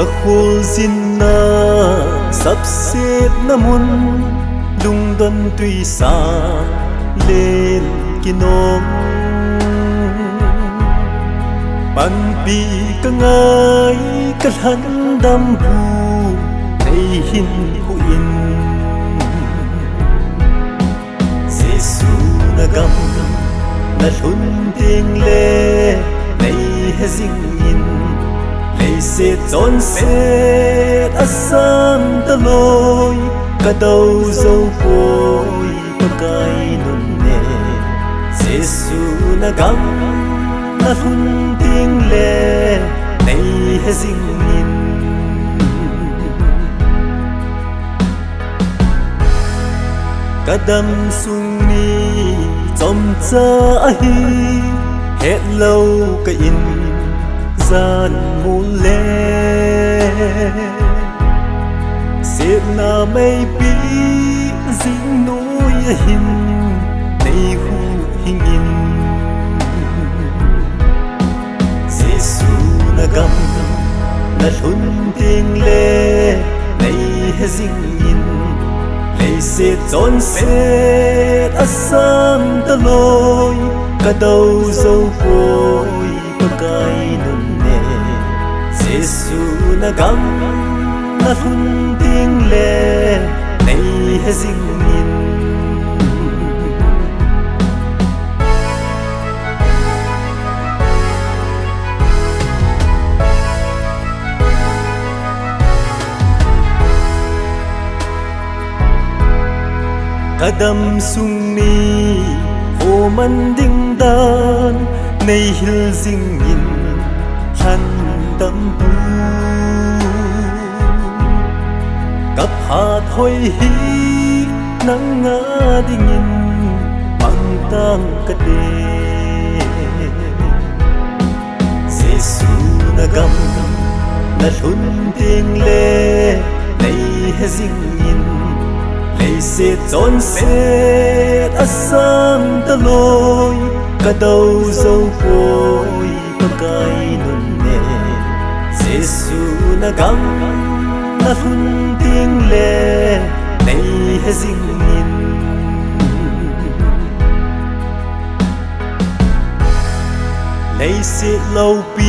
khul zin na sắp xếp na mun lung đân tùy xa lên kinom ban pi ka ngai ka han dam hu nei hin hu in Giêsu na gam na lun ting le nei he zing in lấy sẽ trốn sẽ asam ta lôi cả đầu dâu côi và cái nôn nề Giêsu na gam na hun tiếng lệ này hay dinh nhìn cả đâm sung ni trong cha hi hết lâu cái in gian mu lê xếp na mây bí dính núi hình đây hu hình in Giêsu na gam na lun tiếng lê đây he dính in lấy xếp trốn xếp asam ta lôi cả đầu dâu côi và cái nôn Giêsu na gam na hun tiếng lệ này hay dinh nhìn cả đâm sung ni hồ man đinh đan này hil dinh nhìn han tâm bu cấp hạ thôi hi nắng ngã đi nhìn bằng tang cất đê Giêsu na gam na lun tiếng lệ này he dinh nhìn lấy sẽ trốn sẽ asam ta lôi cả đầu dâu côi và cái nôn Giêsu na gam na hun tiếng lệ này hay dinh nhìn lấy sẽ lâu pi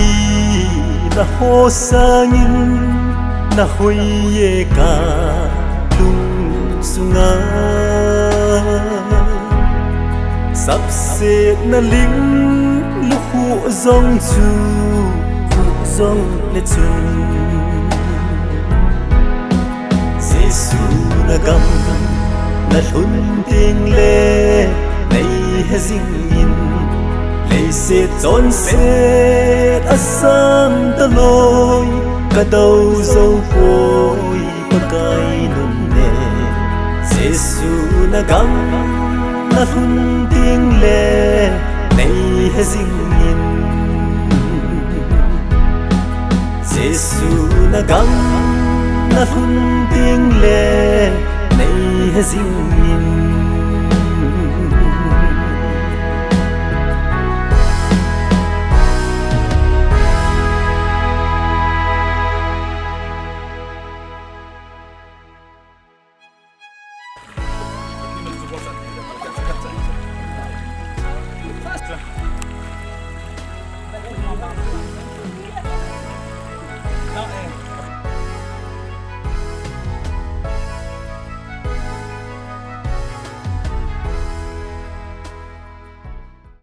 na ho sa nhìn na hoi ye ka lung sunga sắp xếp na lính lúc hu dòng chu dòng lệ chun Giêsu na gam na lun tiếng lệ này hay dinh in lấy sẽ trốn sẽ asam ta lôi cả đầu dâu côi và cái nôn nề Giêsu na gam na lun tiếng lệ này hay dinh in Giêsu na gam na hun tiếng lệ này hay dinh nhìn